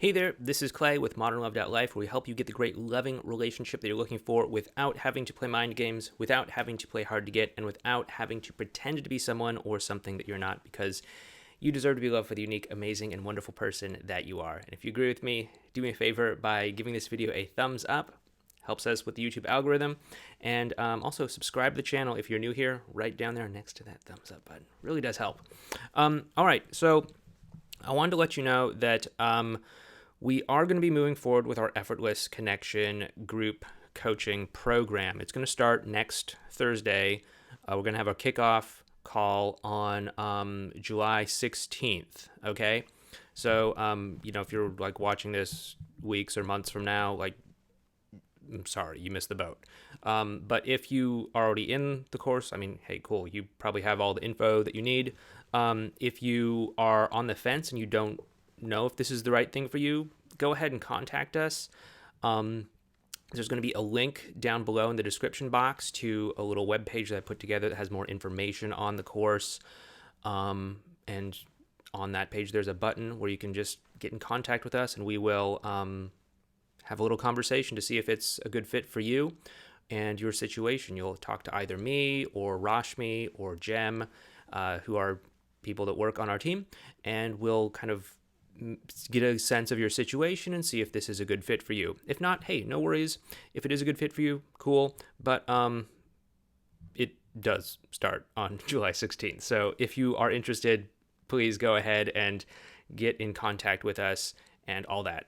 Hey there, this is Clay with ModernLove.life, where we help you get the great loving relationship that you're looking for without having to play mind games, without having to play hard to get, and without having to pretend to be someone or something that you're not, because you deserve to be loved for the unique, amazing, and wonderful person that you are. And if you agree with me, do me a favor by giving this video a thumbs up. Helps us with the YouTube algorithm. And also subscribe to the channel if you're new here, right down there next to that thumbs up button. Really does help. All right, so I wanted to let you know that we are going to be moving forward with our Effortless Connection group coaching program. It's going to start next Thursday. We're going to have a kickoff call on July 16th, okay? So, if you're like watching this weeks or months from now, I'm sorry, you missed the boat. But if you are already in the course, hey, cool. You probably have all the info that you need. If you are on the fence and you don't know if this is the right thing for you, go ahead and contact us. There's going to be a link down below in the description box to a little web page that I put together that has more information on the course. And on that page, there's a button where you can just get in contact with us, and we will have a little conversation to see if it's a good fit for you and your situation. You'll talk to either me or Rashmi or Jem, who are people that work on our team, and we'll kind of get a sense of your situation and see if this is a good fit for you. If not, hey, no worries. If it is a good fit for you, cool. But it does start on July 16th. So if you are interested, please go ahead and get in contact with us and all that.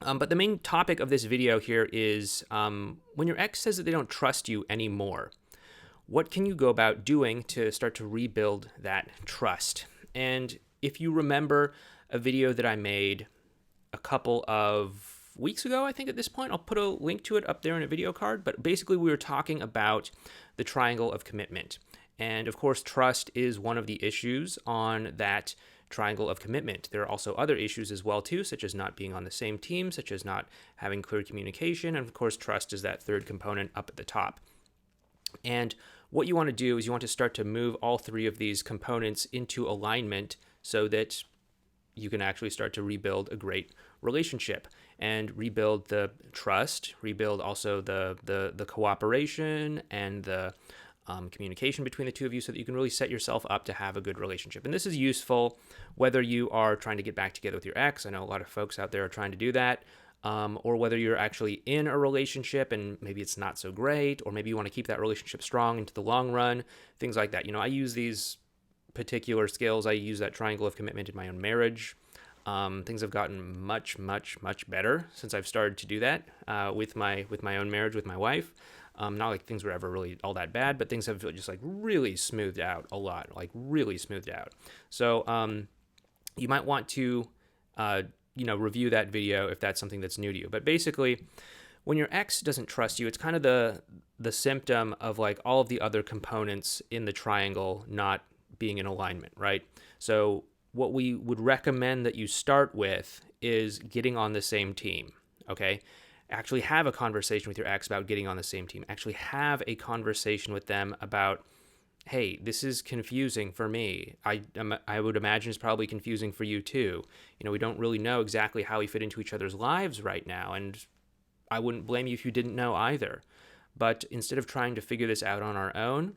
But the main topic of this video here is when your ex says that they don't trust you anymore, what can you go about doing to start to rebuild that trust? And if you remember a video that I made a couple of weeks ago, I think at this point, I'll put a link to it up there in a video card. But basically, we were talking about the triangle of commitment. And of course, trust is one of the issues on that triangle of commitment. There are also other issues as well, too, such as not being on the same team, such as not having clear communication. And of course, trust is that third component up at the top. And what you want to do is you want to start to move all three of these components into alignment so that you can actually start to rebuild a great relationship and rebuild the trust, rebuild also the cooperation and the communication between the two of you so that you can really set yourself up to have a good relationship. And this is useful whether you are trying to get back together with your ex. I know a lot of folks out there are trying to do that. Or whether you're actually in a relationship and maybe it's not so great, or maybe you want to keep that relationship strong into the long run, things like that. I use these particular skills. I use that triangle of commitment in my own marriage. Things have gotten much, much, much better since I've started to do that with my own marriage with my wife. Not like things were ever really all that bad, but things have just really smoothed out a lot, really smoothed out. So you might want to review that video if that's something that's new to you. But basically, when your ex doesn't trust you, it's kind of the symptom of all of the other components in the triangle not being in alignment, right? So what we would recommend that you start with is getting on the same team, okay? Actually have a conversation with your ex about getting on the same team. Actually have a conversation with them about, hey, this is confusing for me. I would imagine it's probably confusing for you too. We don't really know exactly how we fit into each other's lives right now, and I wouldn't blame you if you didn't know either. But instead of trying to figure this out on our own,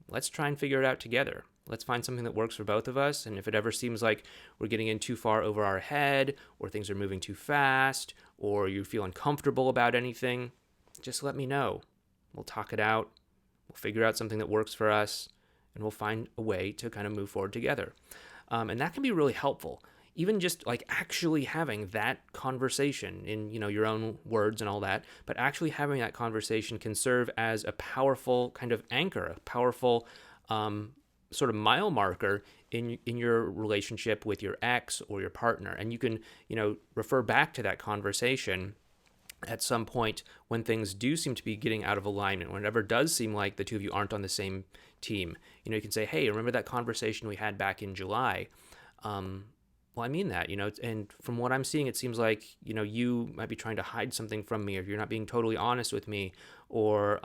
let's try and figure it out together. Let's find something that works for both of us. And if it ever seems like we're getting in too far over our head, or things are moving too fast, or you feel uncomfortable about anything, just let me know. We'll talk it out. We'll figure out something that works for us, and we'll find a way to kind of move forward together. And that can be really helpful. Even just actually having that conversation in, your own words and all that, but actually having that conversation can serve as a powerful kind of anchor, a powerful sort of mile marker in your relationship with your ex or your partner. And you can, refer back to that conversation at some point when things do seem to be getting out of alignment, whenever it does seem like the two of you aren't on the same team. You can say, hey, remember that conversation we had back in July? Well, I mean that, and from what I'm seeing, it seems like, you might be trying to hide something from me, or you're not being totally honest with me, or,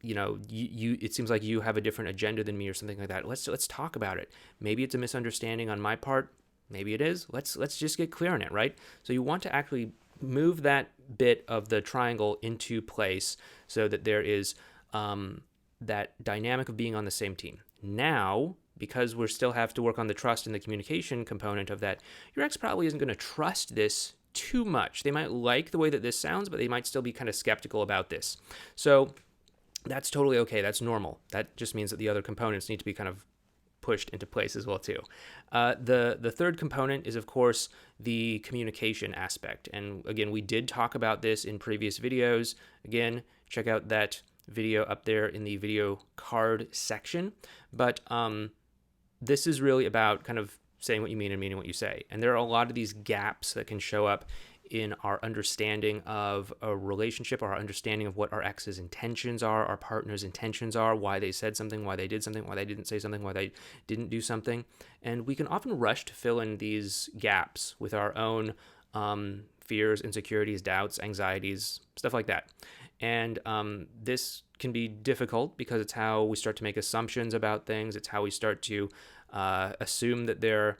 it seems like you have a different agenda than me or something like that. Let's talk about it. Maybe it's a misunderstanding on my part. Maybe it is. Let's just get clear on it, right? So you want to actually move that bit of the triangle into place so that there is that dynamic of being on the same team. Now, because we still have to work on the trust and the communication component of that, your ex probably isn't going to trust this too much. They might like the way that this sounds, but they might still be kind of skeptical about this. So that's totally okay. That's normal. That just means that the other components need to be kind of pushed into place as well too. The third component is, of course, the communication aspect. And again, we did talk about this in previous videos. Again, check out that video up there in the video card section. But this is really about kind of saying what you mean and meaning what you say. And there are a lot of these gaps that can show up in our understanding of a relationship, our understanding of what our ex's intentions are, our partner's intentions are, why they said something, why they did something, why they didn't say something, why they didn't do something. And we can often rush to fill in these gaps with our own fears, insecurities, doubts, anxieties, stuff like that. And this can be difficult because it's how we start to make assumptions about things. It's how we start to assume that they're,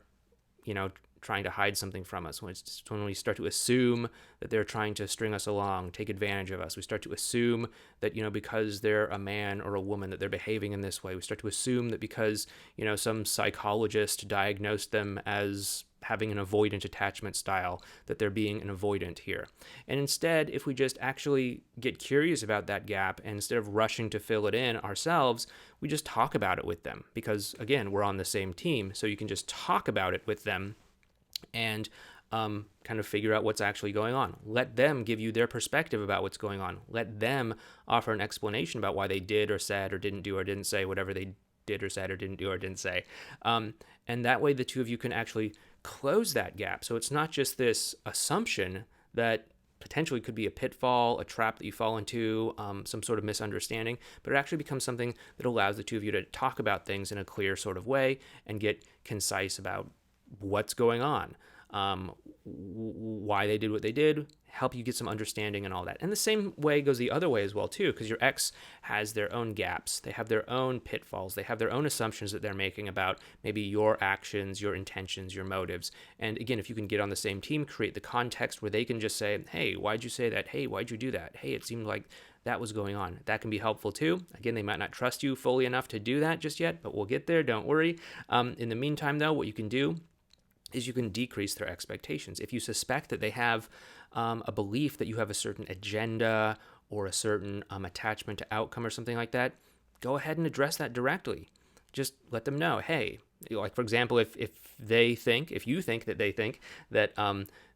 trying to hide something from us. When we start to assume that they're trying to string us along, take advantage of us. We start to assume that, because they're a man or a woman, that they're behaving in this way. We start to assume that because, some psychologist diagnosed them as having an avoidant attachment style, that they're being an avoidant here. And instead, if we just actually get curious about that gap, and instead of rushing to fill it in ourselves, we just talk about it with them. Because again, we're on the same team, so you can just talk about it with them and kind of figure out what's actually going on. Let them give you their perspective about what's going on. Let them offer an explanation about why they did or said or didn't do or didn't say whatever they did or said or didn't do or didn't say. And that way the two of you can actually close that gap. So it's not just this assumption that potentially could be a pitfall, a trap that you fall into, some sort of misunderstanding, but it actually becomes something that allows the two of you to talk about things in a clear sort of way and get concise about what's going on, why they did what they did, help you get some understanding and all that. And the same way goes the other way as well too, because your ex has their own gaps. They have their own pitfalls. They have their own assumptions that they're making about maybe your actions, your intentions, your motives. And again, if you can get on the same team, create the context where they can just say, hey, why'd you say that? Hey, why'd you do that? Hey, it seemed like that was going on. That can be helpful too. Again, they might not trust you fully enough to do that just yet, but we'll get there. Don't worry. In the meantime, though, what you can do is you can decrease their expectations. If you suspect that they have a belief that you have a certain agenda or a certain attachment to outcome or something like that, go ahead and address that directly. Just let them know, hey, like for example, if you think that they think that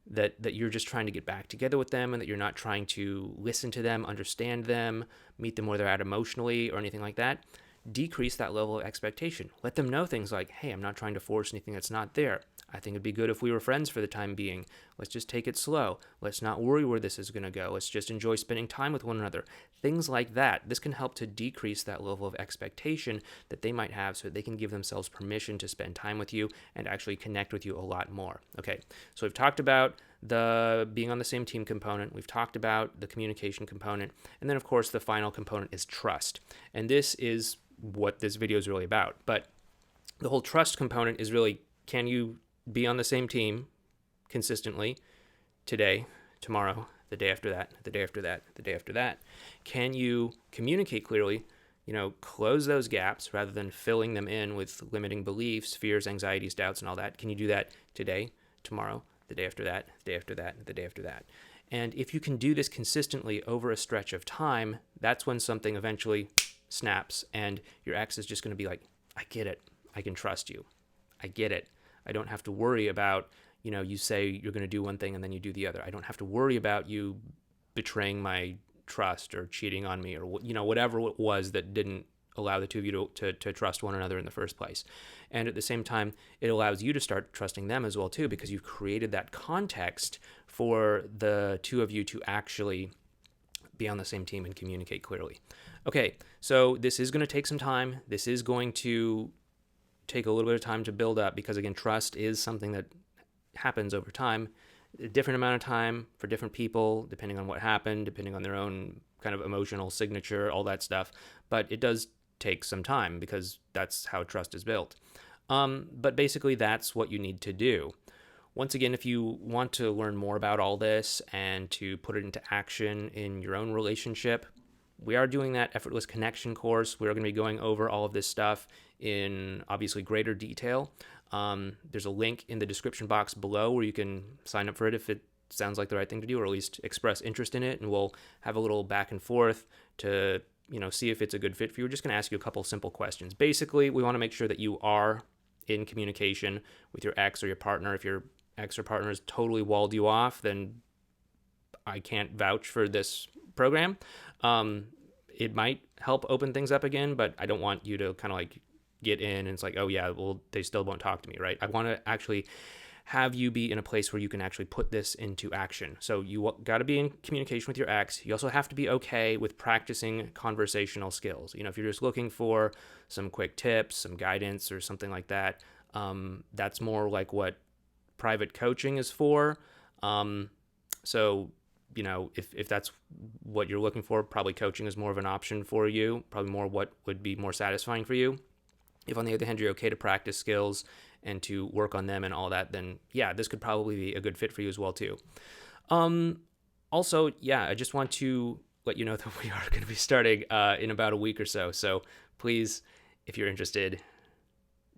that you're just trying to get back together with them and that you're not trying to listen to them, understand them, meet them where they're at emotionally or anything like that, decrease that level of expectation. Let them know things like, hey, I'm not trying to force anything that's not there. I think it'd be good if we were friends for the time being. Let's just take it slow. Let's not worry where this is going to go. Let's just enjoy spending time with one another. Things like that. This can help to decrease that level of expectation that they might have so that they can give themselves permission to spend time with you and actually connect with you a lot more. Okay, so we've talked about the being on the same team component. We've talked about the communication component. And then, of course, the final component is trust. And this is what this video is really about. But the whole trust component is really, can you be on the same team consistently today, tomorrow, the day after that, the day after that, the day after that? Can you communicate clearly, close those gaps rather than filling them in with limiting beliefs, fears, anxieties, doubts, and all that? Can you do that today, tomorrow, the day after that, the day after that, the day after that? And if you can do this consistently over a stretch of time, that's when something eventually snaps and your ex is just going to be like, I get it. I can trust you. I get it. I don't have to worry about, you say you're going to do one thing and then you do the other. I don't have to worry about you betraying my trust or cheating on me or, whatever it was that didn't allow the two of you to trust one another in the first place. And at the same time, it allows you to start trusting them as well, too, because you've created that context for the two of you to actually be on the same team and communicate clearly. Okay, so this is going to take some time. This is going to take a little bit of time to build up because, again, trust is something that happens over time, a different amount of time for different people, depending on what happened, depending on their own kind of emotional signature, all that stuff. But it does take some time because that's how trust is built. But basically, that's what you need to do. Once again, if you want to learn more about all this and to put it into action in your own relationship, we are doing that Effortless Connection course. We're going to be going over all of this stuff in obviously greater detail. There's a link in the description box below where you can sign up for it if it sounds like the right thing to do, or at least express interest in it, and we'll have a little back and forth to see if it's a good fit for you. We're just going to ask you a couple simple questions. Basically, we want to make sure that you are in communication with your ex or your partner. If your ex or partner has totally walled you off, then I can't vouch for this program. It might help open things up again, but I don't want you to kind of like get in and it's like, oh yeah, well, they still won't talk to me, right? I want to actually have you be in a place where you can actually put this into action. So you got to be in communication with your ex. You also have to be okay with practicing conversational skills. If you're just looking for some quick tips, some guidance or something like that, that's more like what private coaching is for. So if that's what you're looking for, probably coaching is more of an option for you, probably more what would be more satisfying for you. If on the other hand, you're okay to practice skills and to work on them and all that, then yeah, this could probably be a good fit for you as well too. Also, yeah, I just want to let you know that we are going to be starting in about a week or so. So please, if you're interested,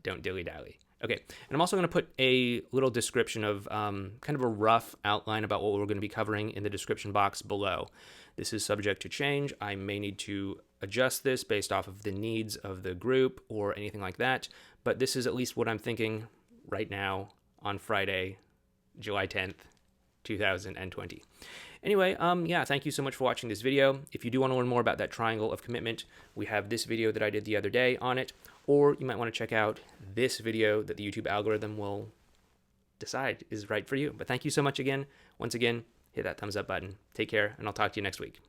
don't dilly-dally. Okay, and I'm also going to put a little description of kind of a rough outline about what we're going to be covering in the description box below. This is subject to change. I may need to adjust this based off of the needs of the group or anything like that, but this is at least what I'm thinking right now on Friday, July 10th, 2020. Anyway, yeah, thank you so much for watching this video. If you do want to learn more about that triangle of commitment, we have this video that I did the other day on it, or you might want to check out this video that the YouTube algorithm will decide is right for you. But thank you so much again. Once again, hit that thumbs up button. Take care, and I'll talk to you next week.